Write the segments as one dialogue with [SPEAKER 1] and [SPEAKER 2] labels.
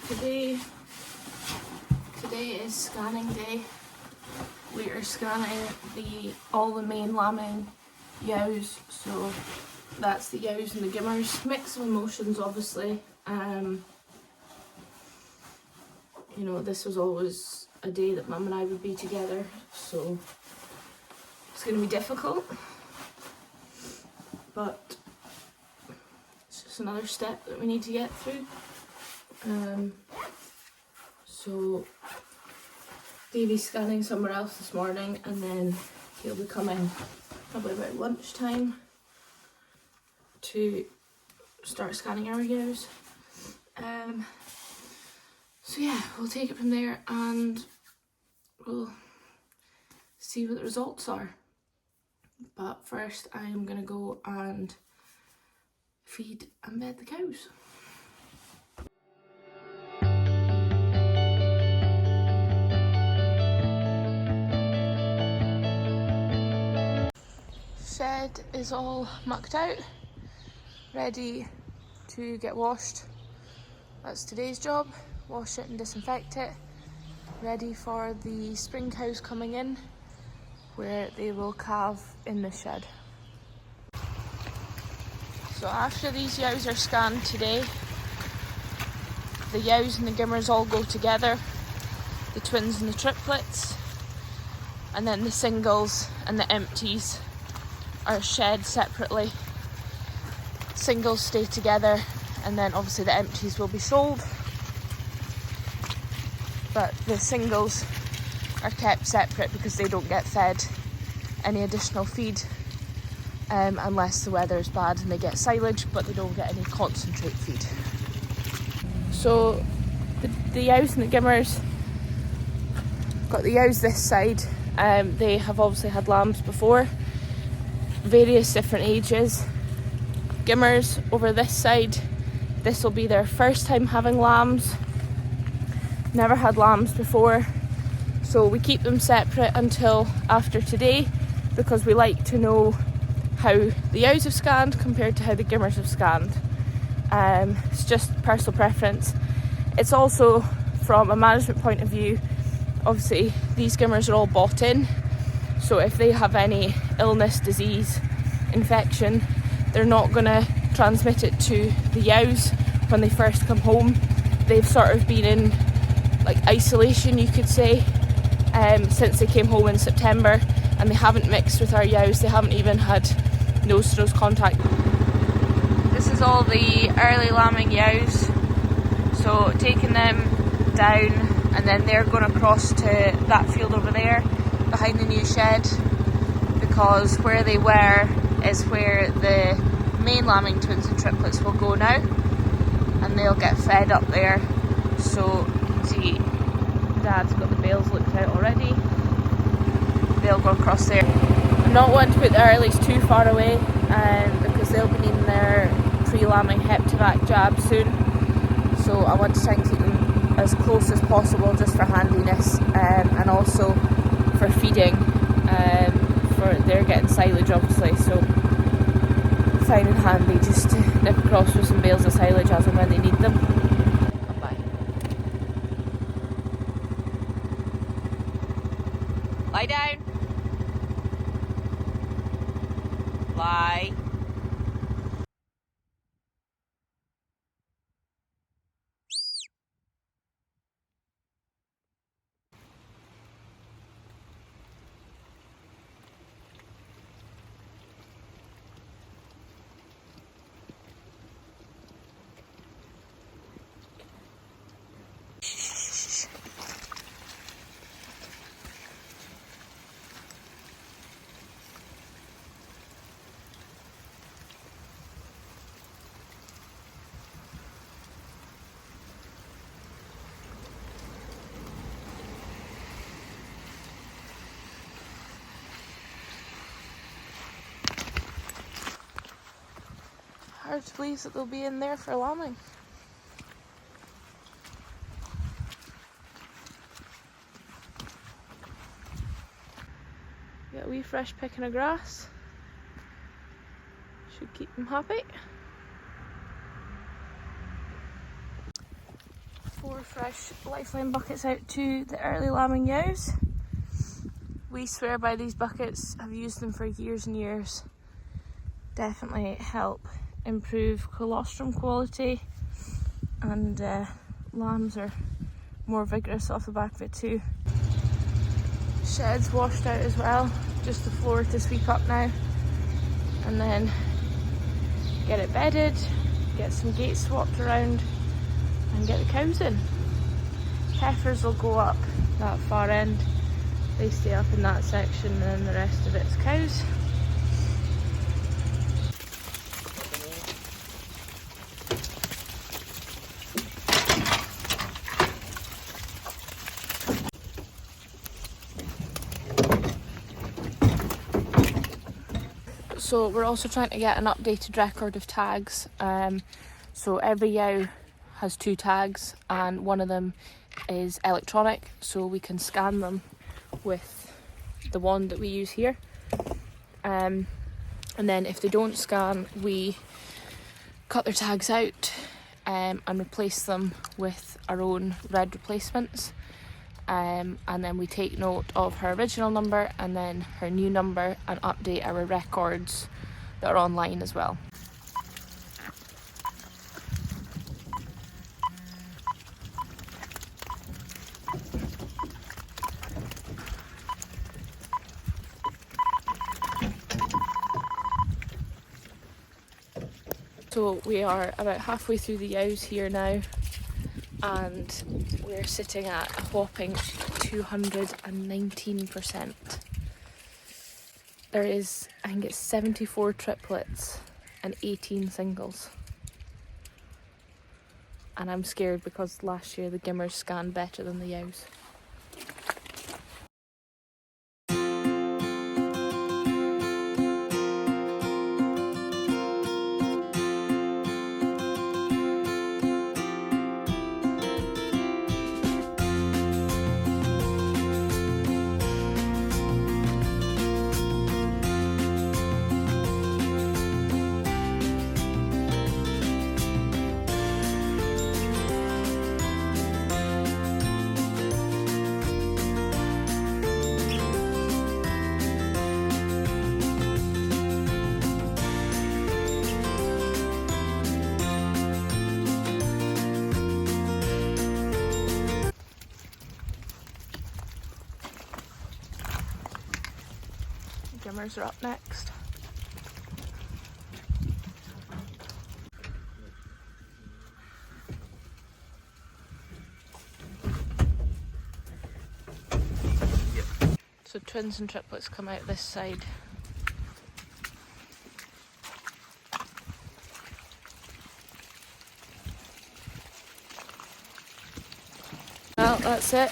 [SPEAKER 1] Today is scanning day. We are scanning all the main lambing ewes, so that's the ewes and the gimmers. Mix of emotions, obviously. You know, this was always a day that Mum and I would be together, so it's going to be difficult, but it's just another step that we need to get through. So Davy's scanning somewhere else this morning, and then he'll be coming probably about lunchtime to start scanning our ewes. So yeah, we'll take it from there and we'll see what the results are. But first I am going to go and feed and bed the cows. Shed is all mucked out, ready to get washed. That's today's job. Wash it and disinfect it, ready for the spring cows coming in, where they will calve in the shed. So after these ewes are scanned today, the ewes and the gimmers all go together, the twins and the triplets, and then the singles and the empties are shed separately. Singles stay together, and then obviously the empties will be sold. But the singles are kept separate because they don't get fed any additional feed unless the weather is bad and they get silage, but they don't get any concentrate feed. So the ewes and the gimmers, got the ewes this side. They have obviously had lambs before, various different ages. Gimmers over this side, this will be their first time having lambs. Never had lambs before, so we keep them separate until after today because we like to know how the ewes have scanned compared to how the gimmers have scanned. It's just personal preference. It's also from a management point of view. Obviously these gimmers are all bought in, so if they have any illness, disease, infection, they're not going to transmit it to the ewes when they first come home. They've sort of been in like isolation, you could say, since they came home in September, and they haven't mixed with our ewes. They haven't even had nose-to-nose contact. This is all the early lambing ewes, so taking them down, and then they're going to cross to that field over there behind the new shed, because where they were is where the main lambing twins and triplets will go now, and they'll get fed up there. So see, Dad's got the bales looked out already. They'll go across there. I'm not wanting to put the earlies too far away, because they'll be needing their pre-lambing Heptivac jab soon. So I want to try and keep them as close as possible, just for handiness, and also for feeding. For they're getting silage obviously, so fine and handy just to nip across with some bales of silage as and when they need them. Lie down. Lie. Hard to believe that they'll be in there for lambing. Got a wee fresh picking of grass. Should keep them happy. 4 fresh lifeline buckets out to the early lambing ewes. We swear by these buckets, I've used them for years and years. Definitely help improve colostrum quality, and lambs are more vigorous off the back of it too. Sheds washed out as well, just the floor to sweep up now, and then get it bedded, get some gates swapped around and get the cows in. Heifers will go up that far end, they stay up in that section, and then the rest of it's cows. So we're also trying to get an updated record of tags. So every ewe has 2 tags, and one of them is electronic, so we can scan them with the wand that we use here. And then if they don't scan, we cut their tags out and replace them with our own red replacements. And then we take note of her original number and then her new number and update our records that are online as well. So we are about halfway through the ewes here now, and we're sitting at a whopping 219%. There is, I think it's 74 triplets and 18 singles. And I'm scared because last year the gimmers scanned better than the ewes. Gimmers are up next. So twins and triplets come out this side. Well, that's it.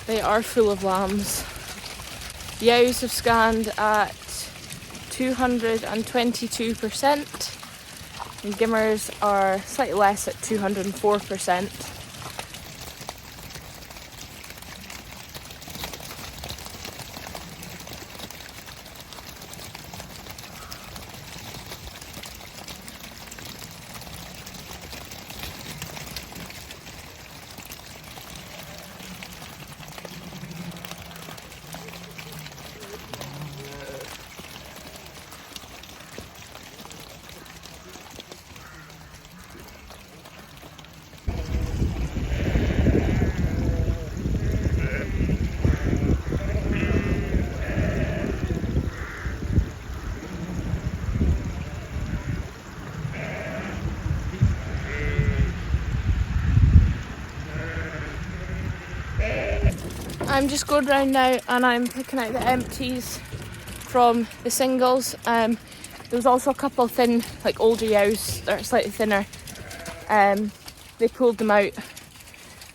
[SPEAKER 1] They are full of lambs. The ewes have scanned at 222%, and gimmers are slightly less at 204%. I'm just going round now and I'm picking out the empties from the singles. There was also a couple of thin, like older ewes that are slightly thinner. They pulled them out,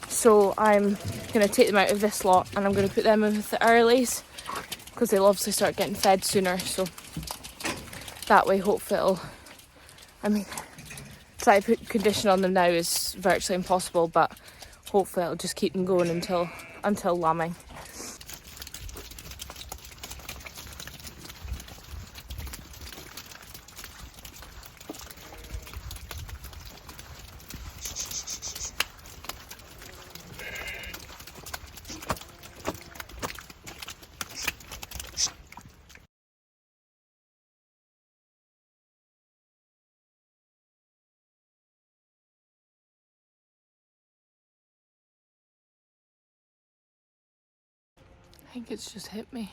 [SPEAKER 1] so I'm going to take them out of this lot and I'm going to put them in with the earlies because they'll obviously start getting fed sooner, so that way hopefully it'll, I mean, try to put condition on them now is virtually impossible, but hopefully it'll just keep them going until lambing. I think it's just hit me.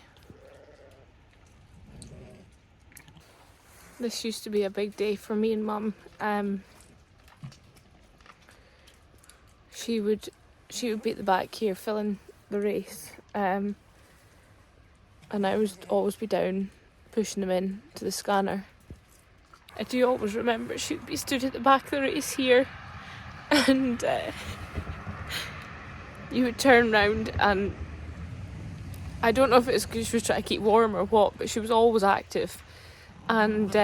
[SPEAKER 1] This used to be a big day for me and Mum. She would be at the back here filling the race, and I would always be down pushing them in to the scanner. I do always remember she would be stood at the back of the race here, and you would turn round, and I don't know if it's because she was trying to keep warm or what, but she was always active. And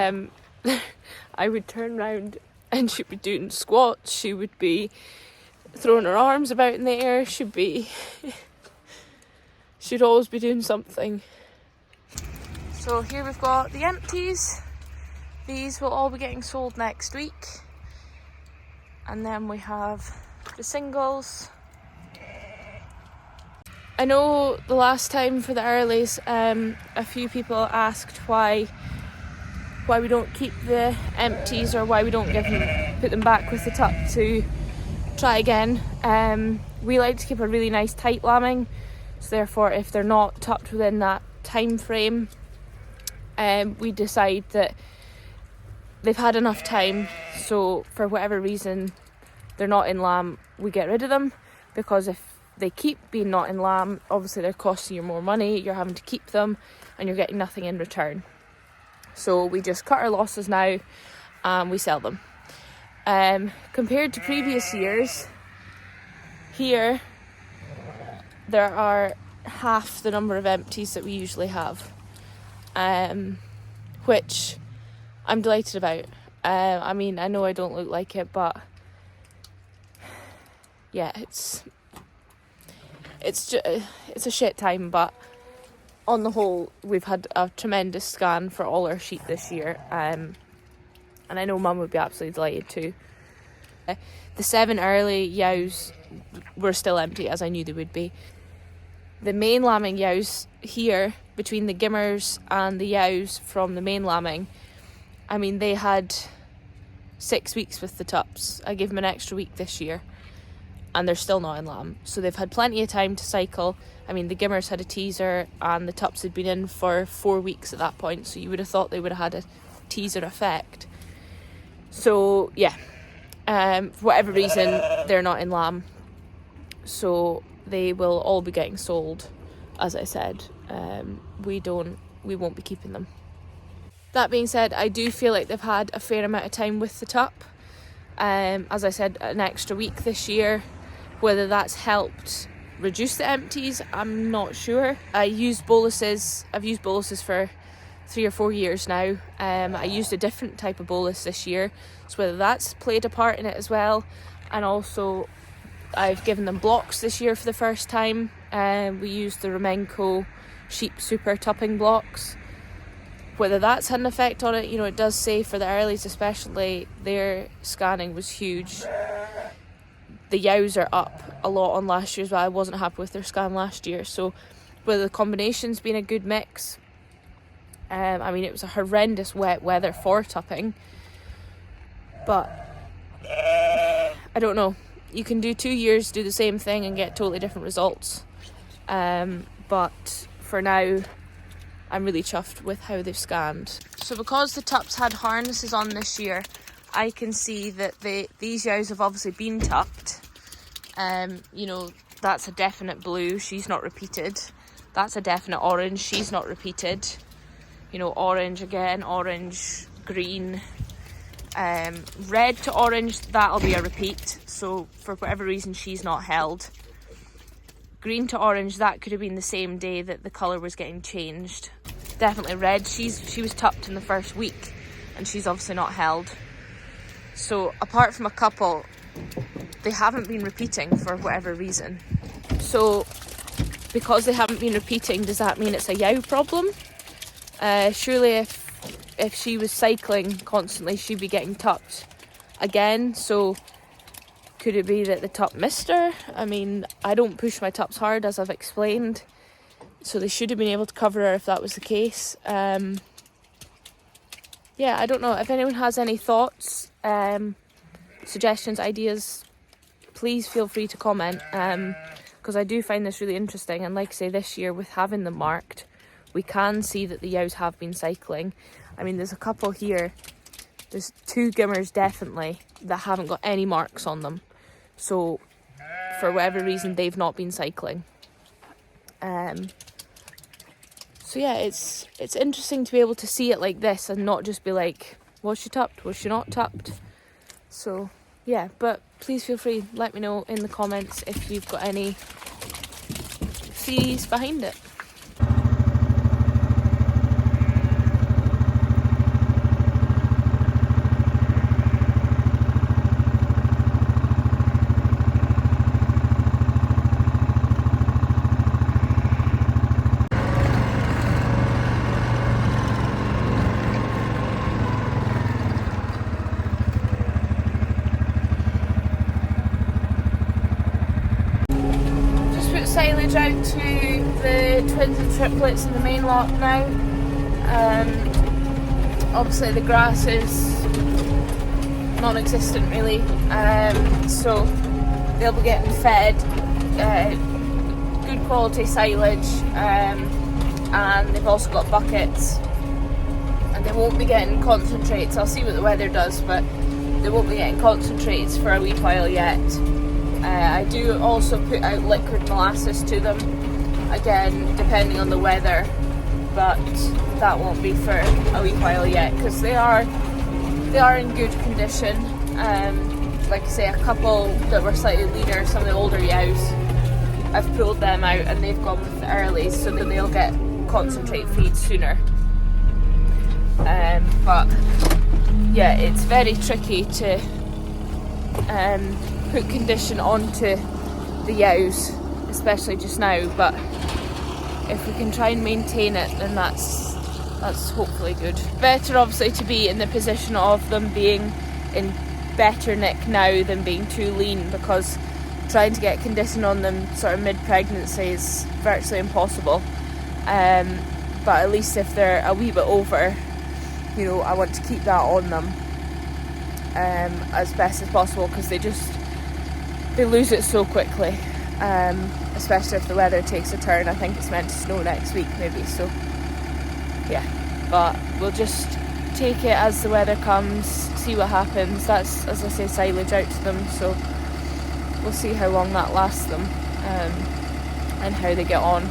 [SPEAKER 1] I would turn round and she'd be doing squats, she would be throwing her arms about in the air, she'd always be doing something. So here we've got the empties. These will all be getting sold next week. And then we have the singles. I know the last time for the earlies, a few people asked why we don't keep the empties, or why we don't put them back with the tup to try again. We like to keep a really nice tight lambing, so therefore if they're not tucked within that time frame, we decide that they've had enough time, so for whatever reason they're not in lamb, we get rid of them, because if they keep being not in lamb, obviously they're costing you more money, you're having to keep them and you're getting nothing in return. So we just cut our losses now and we sell them. Compared to previous years, here there are half the number of empties that we usually have, which I'm delighted about. I mean, I know I don't look like it, but yeah, it's a shit time, but on the whole, we've had a tremendous scan for all our sheep this year, and I know Mum would be absolutely delighted too. The 7 early ewes were still empty, as I knew they would be. The main lambing ewes here, between the gimmers and the ewes from the main lambing, I mean, they had 6 weeks with the tups. I gave them an extra week this year, and they're still not in lamb, so they've had plenty of time to cycle. I mean, the gimmers had a teaser and the tups had been in for 4 weeks at that point, so you would have thought they would have had a teaser effect. So yeah, for whatever reason they're not in lamb, so they will all be getting sold. As I said, we won't be keeping them. That being said, I do feel like they've had a fair amount of time with the tup. As I said, an extra week this year. Whether that's helped reduce the empties, I'm not sure. I've used boluses for 3 or 4 years now. I used a different type of bolus this year, so whether that's played a part in it as well. And also I've given them blocks this year for the first time. We used the Romenco Sheep Super Tupping blocks. Whether that's had an effect on it, you know, it does say for the earlies especially, their scanning was huge. The ewes are up a lot on last year's, but I wasn't happy with their scan last year. So whether the combination's been a good mix, I mean, it was a horrendous wet weather for tupping, but I don't know. You can do 2 years, do the same thing and get totally different results. But for now, I'm really chuffed with how they've scanned. So because the tups had harnesses on this year, I can see that these ewes have obviously been tupped. You know, that's a definite blue, she's not repeated. That's a definite orange, she's not repeated. You know, orange again, orange, green, red to orange, that'll be a repeat. So for whatever reason, she's not held. Green to orange, that could have been the same day that the colour was getting changed. Definitely red, she was tupped in the first week and she's obviously not held. So apart from a couple, they haven't been repeating for whatever reason. So because they haven't been repeating, does that mean it's a yow problem? Surely if she was cycling constantly, she'd be getting tupped again. So could it be that the tup missed her? I mean, I don't push my tups hard, as I've explained, so they should have been able to cover her if that was the case. Yeah, I don't know. If anyone has any thoughts, suggestions, ideas, please feel free to comment. because I do find this really interesting. And like I say, this year with having them marked, we can see that the ewes have been cycling. I mean, there's a couple here. There's 2 gimmers definitely that haven't got any marks on them. So for whatever reason, they've not been cycling. So yeah, it's interesting to be able to see it like this and not just be like, was she tupped? Was she not tupped? So yeah, but please feel free, let me know in the comments if you've got any theories behind it. Silage out to the twins and triplets in the main lot now. Obviously the grass is non-existent really, so they'll be getting fed good quality silage, and they've also got buckets, and they won't be getting concentrates. I'll see what the weather does, but they won't be getting concentrates for a wee while yet. I do also put out liquid molasses to them, again depending on the weather, but that won't be for a wee while yet because they are in good condition. Like I say, a couple that were slightly leaner, some of the older ewes, I've pulled them out and they've gone with the earlies so that they'll get concentrate feed sooner. But yeah, it's very tricky to put condition onto the ewes, especially just now, but if we can try and maintain it, then that's hopefully good. Better obviously to be in the position of them being in better nick now than being too lean, because trying to get condition on them sort of mid-pregnancy is virtually impossible. But at least if they're a wee bit over, you know, I want to keep that on them as best as possible, because they lose it so quickly, especially if the weather takes a turn. I think it's meant to snow next week maybe, so yeah, but we'll just take it as the weather comes, see what happens. That's, as I say, silage out to them, so we'll see how long that lasts them, and how they get on.